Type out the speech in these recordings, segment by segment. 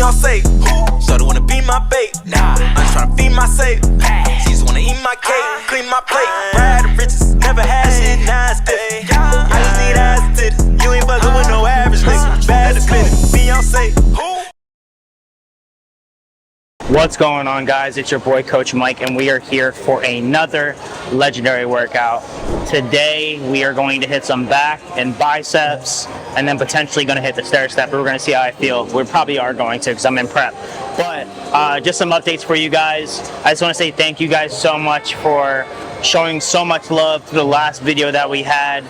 Beyonce. So they wanna be my babe. Nah, I'm tryna feed my save. She just wanna eat my cake, clean my plate. Ride the riches, never had shit, now it's different. I just need ass titties. You ain't fucking with no average nigga. Bad to fit it. Beyonce. What's going on, guys? It's your boy Coach Mike, and we are here for another legendary workout. Today we are going to hit some back and biceps, and then potentially going to hit the stair step. We're going to see how I feel. We probably are going to, because I'm in prep. But just some updates for you guys. I just want to say thank you guys so much for showing so much love to the last video that we had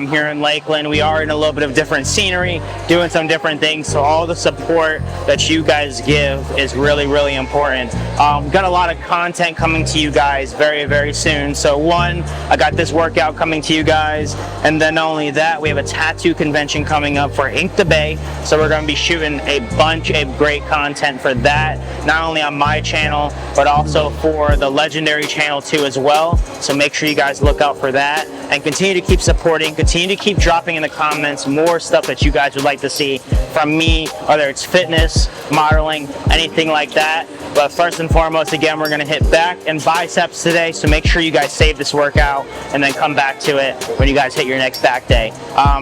here in Lakeland. We are in a little bit of different scenery, doing some different things, so all the support that you guys give is really, really important. Got a lot of content coming to you guys very, very soon. So one, I got this workout coming to you guys, and then not only that, we have a tattoo convention coming up for Ink the Bay, so we're going to be shooting a bunch of great content for that, not only on my channel, but also for the legendary channel too as well. So make sure you guys look out for that, and continue to keep supporting, continue to keep dropping in the comments more stuff that you guys would like to see from me, whether it's fitness, modeling, anything like that. But first and foremost, again, we're gonna hit back and biceps today, so make sure you guys save this workout and then come back to it when you guys hit your next back day.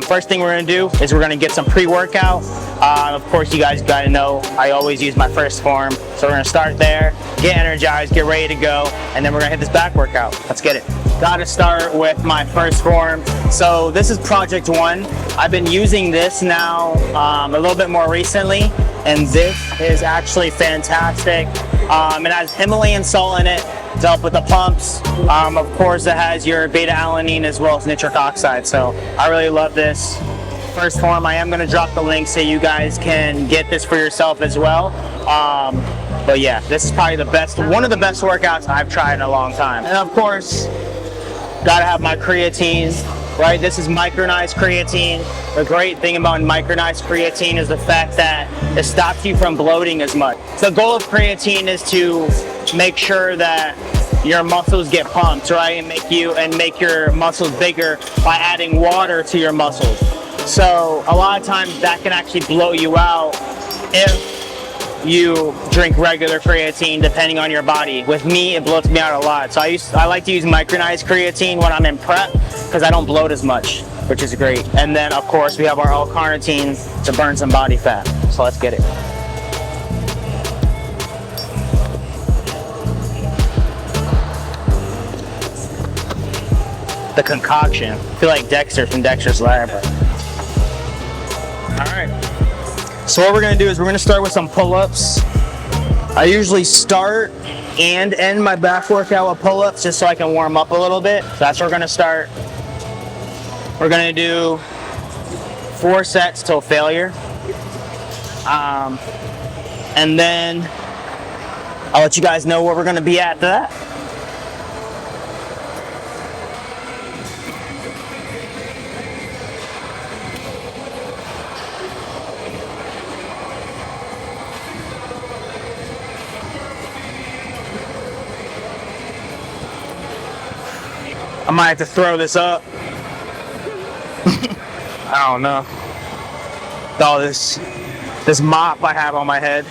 First thing we're gonna do is we're gonna get some pre-workout. Of course, you guys gotta know I always use my first form, so we're gonna start there, get energized, get ready to go, and then we're gonna hit this back workout. Let's get it. Gotta start with my first form. So this is Project 1. I've been using this now a little bit more recently, and this is actually fantastic. It has Himalayan salt in it to help with the pumps. Of course, it has your beta-alanine as well as nitric oxide, so I really love this. First form, I am going to drop the link so you guys can get this for yourself as well. But yeah, this is probably the best, one of the best workouts I've tried in a long time. And of course, gotta have my creatine, right? This is micronized creatine. The great thing about micronized creatine is the fact that it stops you from bloating as much. So the goal of creatine is to make sure that your muscles get pumped, right? And make your muscles bigger by adding water to your muscles. So a lot of times that can actually blow you out if you drink regular creatine, depending on your body. With me, it bloats me out a lot. So I like to use micronized creatine when I'm in prep, because I don't bloat as much, which is great. And then of course we have our L-carnitine to burn some body fat. So let's get it. The concoction. I feel like Dexter from Dexter's Lab. All right. So what we're gonna do is we're gonna start with some pull-ups. I usually start and end my back workout with pull-ups just so I can warm up a little bit. So that's where we're gonna start. We're gonna do 4 sets till failure. And then I'll let you guys know where we're gonna be after that. I might have to throw this up. I don't know. All this mop I have on my head.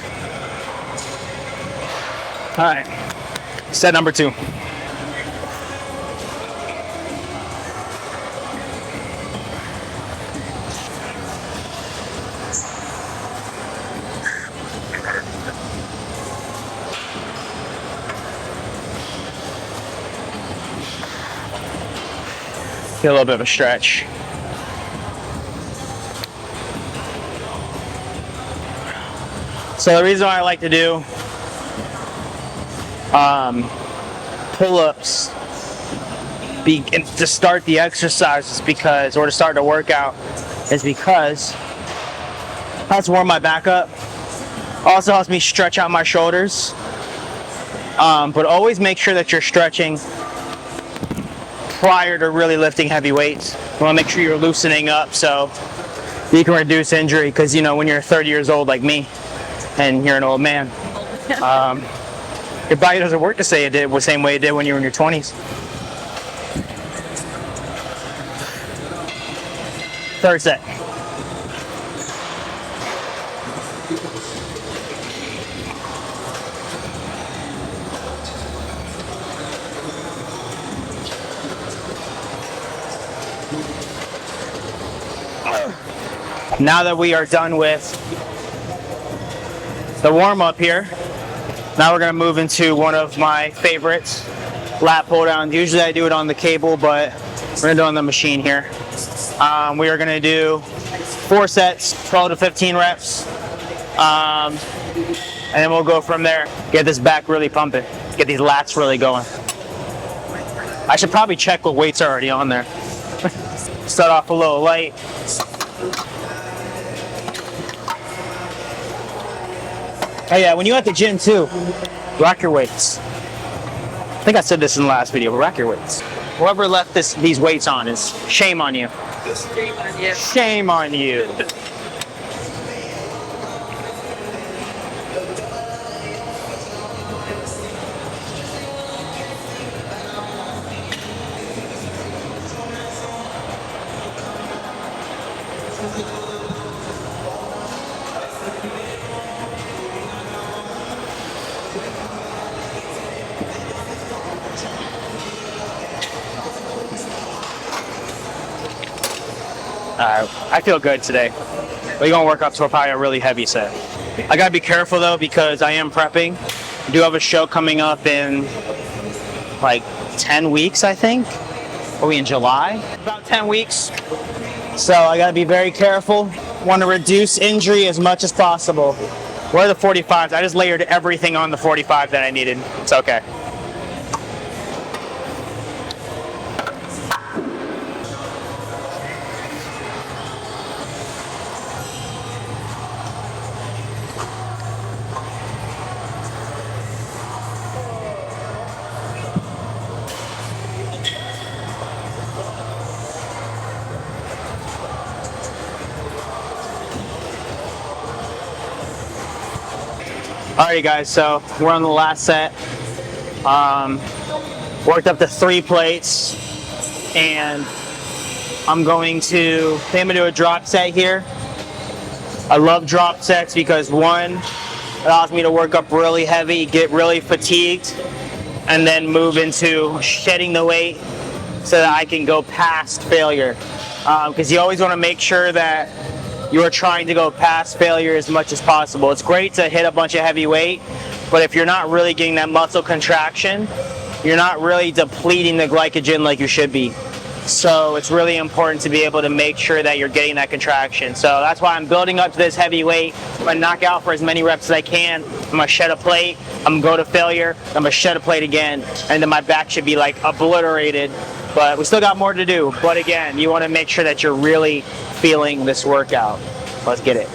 All right, set number 2. Get a little bit of a stretch. So the reason why I like to do pull-ups to start the exercise is because, or to start the workout, is because it helps warm my back up. Also helps me stretch out my shoulders. But always make sure that you're stretching prior to really lifting heavy weights. You want to make sure you're loosening up so you can reduce injury, because you know when you're 30 years old like me and you're an old man, your body doesn't work the same way it did when you were in your 20s. Third set. Now that we are done with the warm-up here, now we're going to move into one of my favorites, lat pull down. Usually I do it on the cable, but we're going to do it on the machine here. We are going to do 4 sets, 12 to 15 reps, and then we'll go from there. Get this back really pumping, get these lats really going. I should probably check what weights are already on there. Start off a little light. Oh yeah, when you're at the gym too, rack your weights. I think I said this in the last video, but rack your weights. Whoever left these weights on is shame on you. Shame on you. Shame on you. I feel good today. We're gonna work up to probably a really heavy set. I gotta be careful though because I am prepping. I do have a show coming up in like 10 weeks, I think. Are we in July? About 10 weeks. So I gotta be very careful. Want to reduce injury as much as possible. Where are the 45s? I just layered everything on the 45 that I needed. It's okay. Alrighty guys, so we're on the last set. Worked up to 3 plates, and I'm going to do a drop set here. I love drop sets because one, it allows me to work up really heavy, get really fatigued, and then move into shedding the weight so that I can go past failure. Because you always want to make sure that you are trying to go past failure as much as possible. It's great to hit a bunch of heavy weight, but if you're not really getting that muscle contraction, you're not really depleting the glycogen like you should be. So it's really important to be able to make sure that you're getting that contraction. So that's why I'm building up to this heavy weight. I'm gonna knock out for as many reps as I can. I'm gonna shed a plate, I'm gonna go to failure, I'm gonna shed a plate again, and then my back should be like obliterated. But we still got more to do. But again, you wanna make sure that you're really feeling this workout. Let's get it.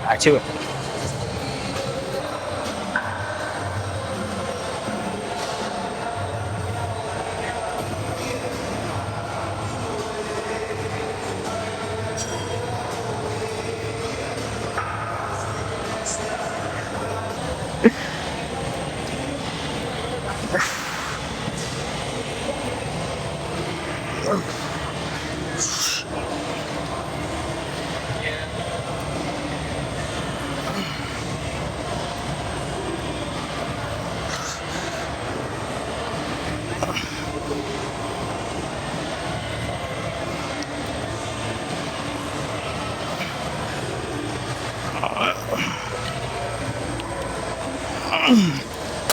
Back to it.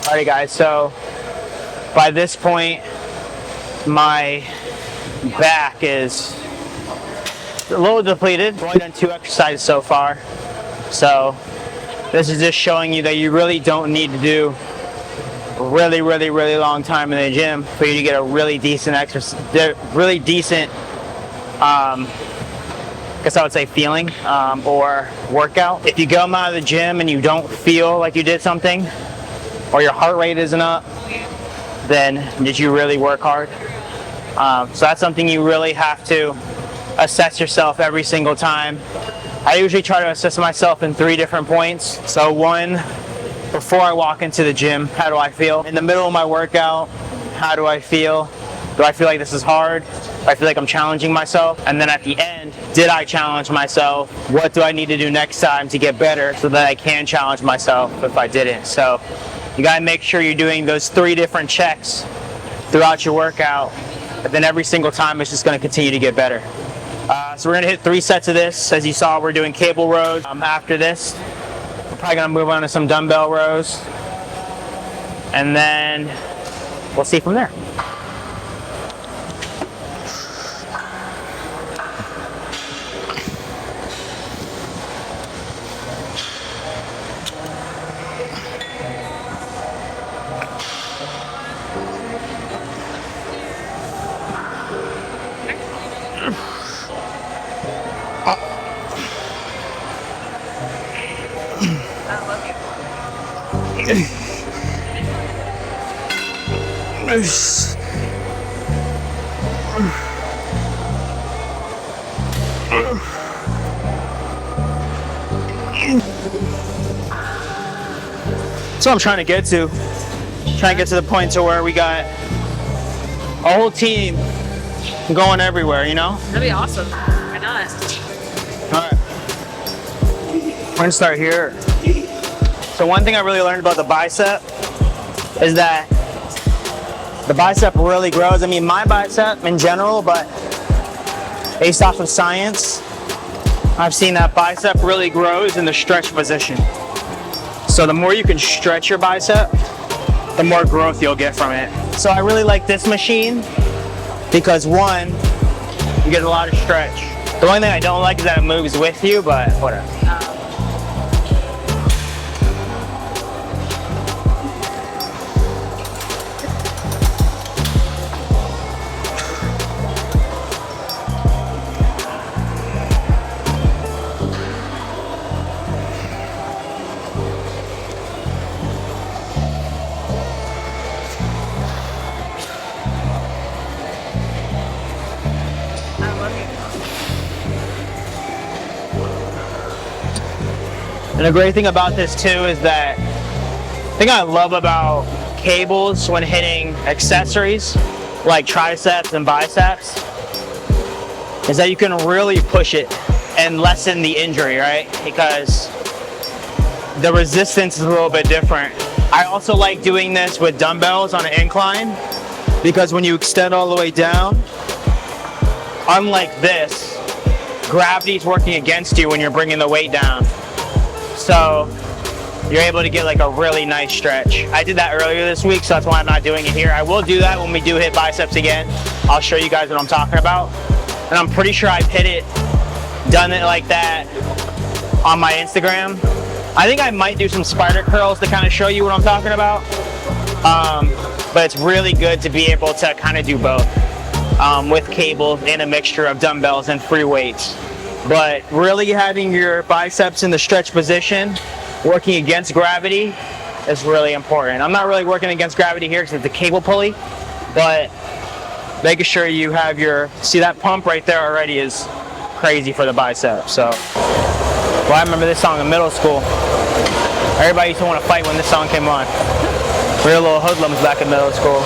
Alright guys, so by this point my back is a little depleted. I've only done 2 exercises so far, so this is just showing you that you really don't need to do really long time in the gym for you to get a really decent exercise, I guess I would say feeling or workout. If you come out of the gym and you don't feel like you did something, or your heart rate isn't up, then did you really work hard? So that's something you really have to assess yourself every single time. I usually try to assess myself in 3 different points. So 1, before I walk into the gym, how do I feel? In the middle of my workout, how do I feel? Do I feel like this is hard? Do I feel like I'm challenging myself? And then at the end, did I challenge myself? What do I need to do next time to get better so that I can challenge myself if I didn't? So you gotta make sure you're doing those 3 different checks throughout your workout, and then every single time it's just gonna continue to get better. So we're gonna hit 3 sets of this. As you saw, we're doing cable rows. After this, we're probably gonna move on to some dumbbell rows, and then we'll see from there. So I'm trying to get to the point to where we got a whole team going everywhere, you know? That'd be awesome. Why not? All right, we're gonna start here. So one thing I really learned about the bicep is that the bicep really grows. I mean, my bicep in general, but based off of science, I've seen that bicep really grows in the stretch position. So the more you can stretch your bicep, the more growth you'll get from it. So I really like this machine because 1, you get a lot of stretch. The only thing I don't like is that it moves with you, but whatever. And the great thing about this too is that the thing I love about cables when hitting accessories like triceps and biceps is that you can really push it and lessen the injury, right? Because the resistance is a little bit different. I also like doing this with dumbbells on an incline because when you extend all the way down, unlike this, gravity's working against you when you're bringing the weight down. So you're able to get like a really nice stretch. I did that earlier this week, so that's why I'm not doing it here. I will do that when we do hit biceps again. I'll show you guys what I'm talking about. And I'm pretty sure I've done it like that on my Instagram. I think I might do some spider curls to kind of show you what I'm talking about. But it's really good to be able to kind of do both with cables and a mixture of dumbbells and free weights. But really having your biceps in the stretch position, working against gravity, is really important. I'm not really working against gravity here because it's a cable pulley, but making sure you have see that pump right there already is crazy for the bicep. So, well, I remember this song in middle school. Everybody used to want to fight when this song came on. We were little hoodlums back in middle school.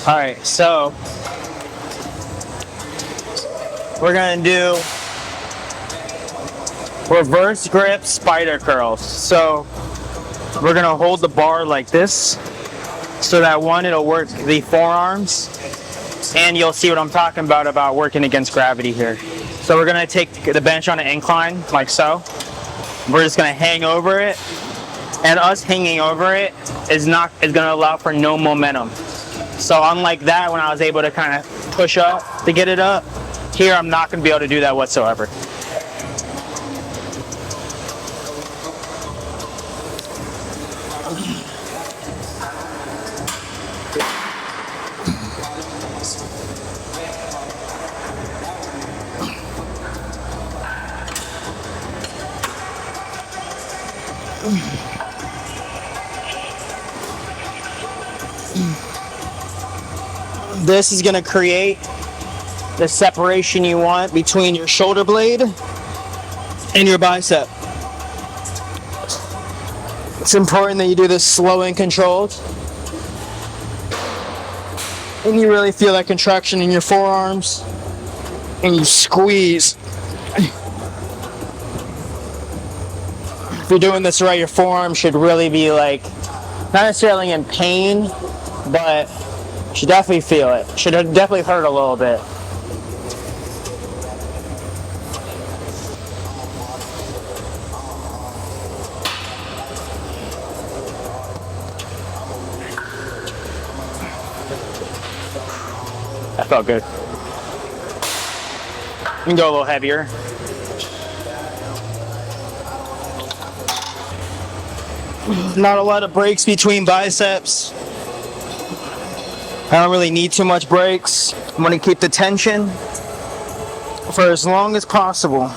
All right, so we're gonna do reverse grip spider curls. So we're gonna hold the bar like this so that it'll work the forearms, and you'll see what I'm talking about working against gravity here. So we're gonna take the bench on an incline like so. We're just gonna hang over it, and us hanging over it is gonna allow for no momentum. So unlike that, when I was able to kind of push up to get it up, Here, I'm not going to be able to do that whatsoever. This is going to create the separation you want between your shoulder blade and your bicep. It's important that you do this slow and controlled. And you really feel that contraction in your forearms. And you squeeze. If you're doing this right, your forearm should really be like, not necessarily in pain, but you should definitely feel it. Should definitely hurt a little bit. That felt good. You can go a little heavier. Not a lot of breaks between biceps. I don't really need too much breaks. I'm going to keep the tension for as long as possible.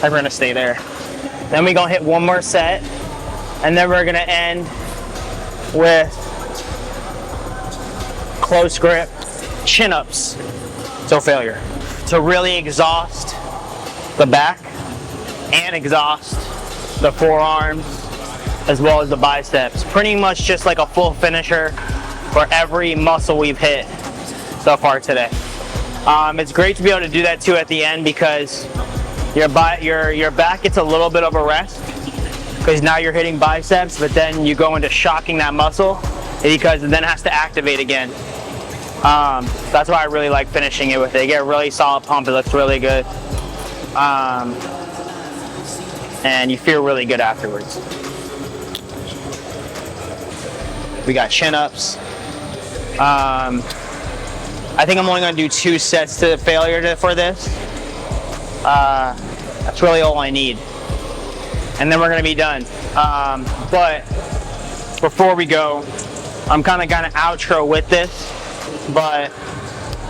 I'm going to stay there. Then we're going to hit one more set, and then we're going to end with close grip chin-ups till failure, to really exhaust the back and exhaust the forearms as well as the biceps. Pretty much just like a full finisher for every muscle we've hit so far today. It's great to be able to do that too at the end, because your back gets a little bit of a rest, because now you're hitting biceps, but then you go into shocking that muscle because it then has to activate again. That's why I really like finishing it with it. You get a really solid pump. It looks really good. And you feel really good afterwards. We got chin-ups. I think I'm only going to do 2 sets to failure for this. That's really all I need. And then we're going to be done. But before we go, I'm kind of going to outro with this. But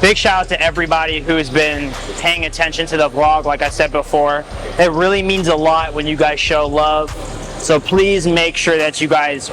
big shout out to everybody who's been paying attention to the vlog. Like I said before, it really means a lot when you guys show love. So please make sure that you guys,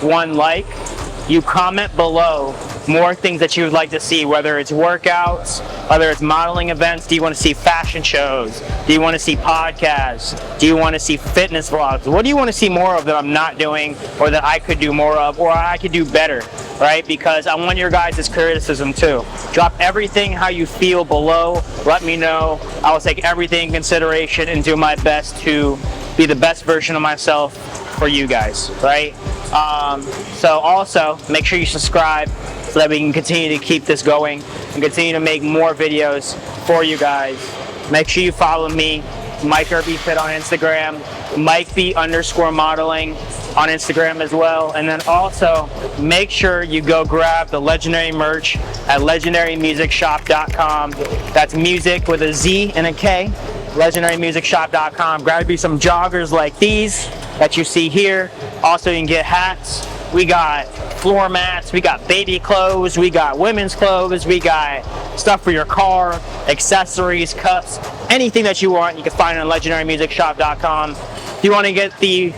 you comment below more things that you would like to see, whether it's workouts, whether it's modeling events. Do you want to see fashion shows? Do you want to see podcasts? Do you want to see fitness vlogs? What do you want to see more of that I'm not doing, or that I could do more of, or I could do better, right? Because I want your guys' criticism too. Drop everything how you feel below. Let me know. I will take everything in consideration and do my best to be the best version of myself for you guys, right? So also make sure you subscribe so that we can continue to keep this going and continue to make more videos for you guys. Make sure you follow me, Mike RB Fit on Instagram, MikeB_modeling on Instagram as well. And then also make sure you go grab the legendary merch at legendarymusicshop.com. That's music with a Z and a K, legendarymusicshop.com. Grab you some joggers like these that you see here. Also, you can get hats. We got floor mats, we got baby clothes, we got women's clothes, we got stuff for your car, accessories, cups, anything that you want, you can find it on legendarymusicshop.com. If you want to get the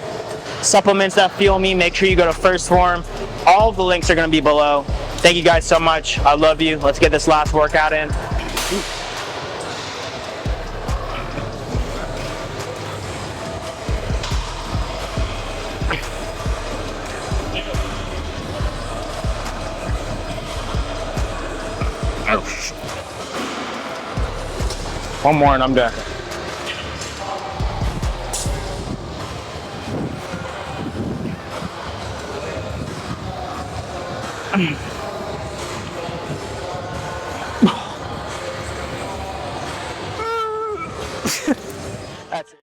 supplements that fuel me, make sure you go to First Form. All of the links are going to be below. Thank you guys so much. I love you. Let's get this last workout in. One more and I'm done. That's it.